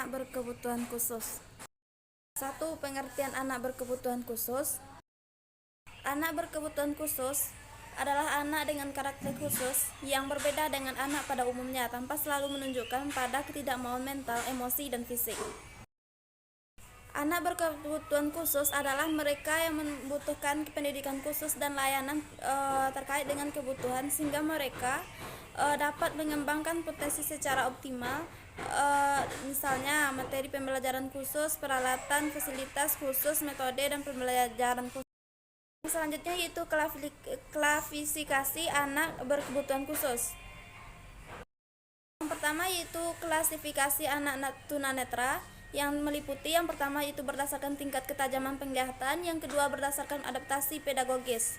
anak berkebutuhan khusus. 1. Pengertian anak berkebutuhan khusus. Anak berkebutuhan khusus adalah anak dengan karakter khusus yang berbeda dengan anak pada umumnya tanpa selalu menunjukkan pada ketidakmauan mental, emosi, dan fisik. Anak berkebutuhan khusus adalah mereka yang membutuhkan pendidikan khusus dan layanan terkait dengan kebutuhan sehingga mereka dapat mengembangkan potensi secara optimal, misalnya materi pembelajaran khusus, peralatan, fasilitas khusus, metode dan pembelajaran khusus. Selanjutnya yaitu klasifikasi anak berkebutuhan khusus. Yang pertama yaitu klasifikasi anak tunanetra yang meliputi yang pertama itu berdasarkan tingkat ketajaman penglihatan, yang kedua berdasarkan adaptasi pedagogis.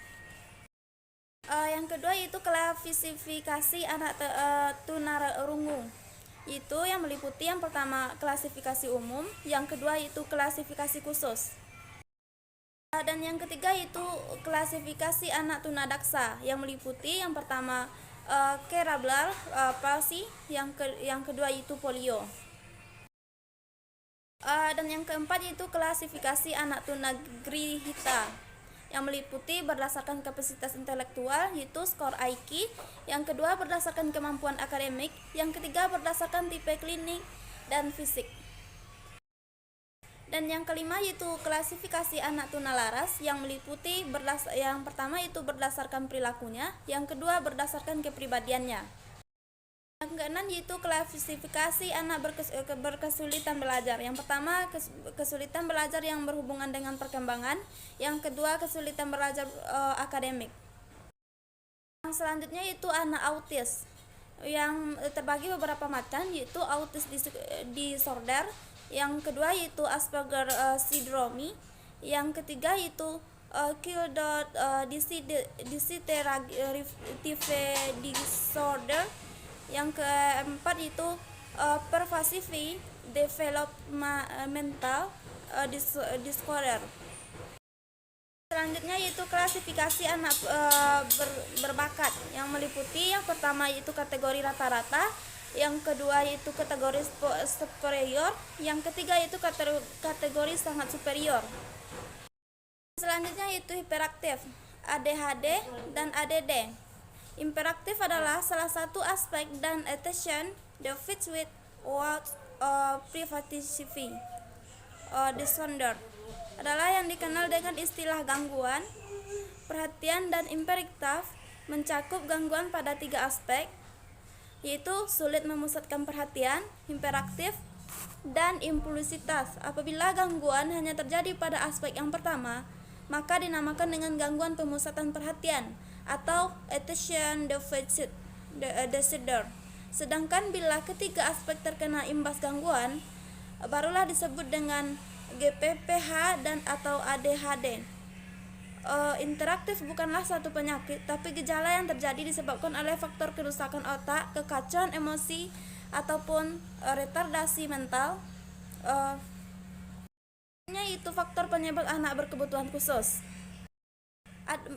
Yang kedua itu klasifikasi anak tunarungu. Itu yang meliputi yang pertama klasifikasi umum, yang kedua itu klasifikasi khusus. Dan yang ketiga itu klasifikasi anak tunadaksa yang meliputi yang pertama cerebral palsy, yang kedua itu polio. Dan yang keempat itu klasifikasi anak tunagrihita yang meliputi berdasarkan kapasitas intelektual yaitu skor IQ, yang kedua berdasarkan kemampuan akademik, yang ketiga berdasarkan tipe klinik dan fisik. Dan yang kelima yaitu klasifikasi anak tunalaras yang meliputi yang pertama itu berdasarkan perilakunya, yang kedua berdasarkan kepribadiannya. Yang keenam yaitu klasifikasi anak berkesulitan belajar. Yang pertama kesulitan belajar yang berhubungan dengan perkembangan, yang kedua kesulitan belajar akademik. Yang selanjutnya yaitu anak autis yang terbagi beberapa macam yaitu autis disorder, yang kedua yaitu Asperger syndrome, yang ketiga yaitu Child Dissociative Disorder, yang keempat itu Pervasive Developmental Disorder. Selanjutnya yaitu klasifikasi anak berbakat yang meliputi yang pertama yaitu kategori rata-rata, yang kedua yaitu kategori superior, yang ketiga yaitu kategori sangat superior. Selanjutnya yaitu hiperaktif, ADHD dan ADD. Hiperaktif adalah salah satu aspek dan attention deficit with what privacy disorder adalah yang dikenal dengan istilah gangguan perhatian, dan hiperaktif mencakup gangguan pada 3 aspek yaitu sulit memusatkan perhatian, hiperaktif, dan impulsivitas. Apabila gangguan hanya terjadi pada aspek yang pertama, maka dinamakan dengan gangguan pemusatan perhatian atau attention deficit disorder. Sedangkan bila ketiga aspek terkena imbas gangguan, barulah disebut dengan GPPH dan atau ADHD. Interaktif bukanlah suatu penyakit, tapi gejala yang terjadi disebabkan oleh faktor kerusakan otak, kekacauan emosi, ataupun retardasi mental. Itu faktor penyebab anak berkebutuhan khusus.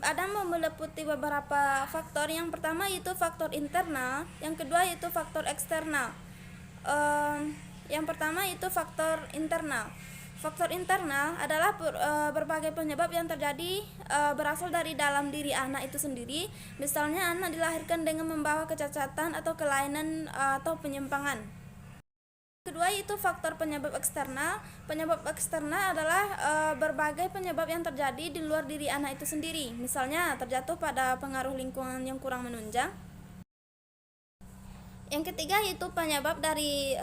Ada meliputi beberapa faktor. Yang pertama itu faktor internal, yang kedua itu faktor eksternal. Yang pertama itu faktor internal. Faktor internal adalah berbagai penyebab yang terjadi berasal dari dalam diri anak itu sendiri. Misalnya anak dilahirkan dengan membawa kecacatan atau kelainan atau penyimpangan. Kedua itu faktor penyebab eksternal. Penyebab eksternal adalah berbagai penyebab yang terjadi di luar diri anak itu sendiri. Misalnya terjatuh pada pengaruh lingkungan yang kurang menunjang. Yang ketiga yaitu penyebab dari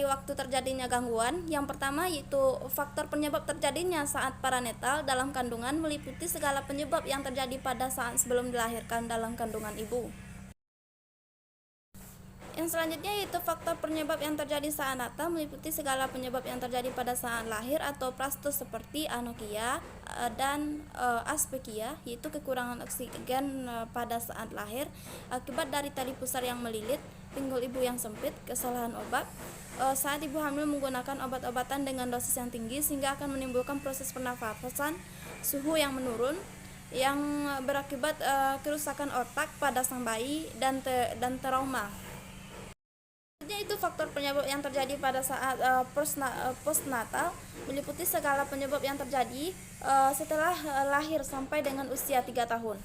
waktu terjadinya gangguan. Yang pertama yaitu faktor penyebab terjadinya saat paranetal dalam kandungan, meliputi segala penyebab yang terjadi pada saat sebelum dilahirkan dalam kandungan ibu. Yang selanjutnya yaitu faktor penyebab yang terjadi saat natal, meliputi segala penyebab yang terjadi pada saat lahir atau prastus seperti anokia dan aspekia, yaitu kekurangan oksigen pada saat lahir akibat dari tali pusar yang melilit, pinggul ibu yang sempit, kesalahan obat saat ibu hamil menggunakan obat-obatan dengan dosis yang tinggi sehingga akan menimbulkan proses pernafasan, suhu yang menurun yang berakibat kerusakan otak pada sang bayi dan trauma. Selanjutnya itu faktor penyebab yang terjadi pada saat postnatal, meliputi segala penyebab yang terjadi setelah lahir sampai dengan usia 3 tahun.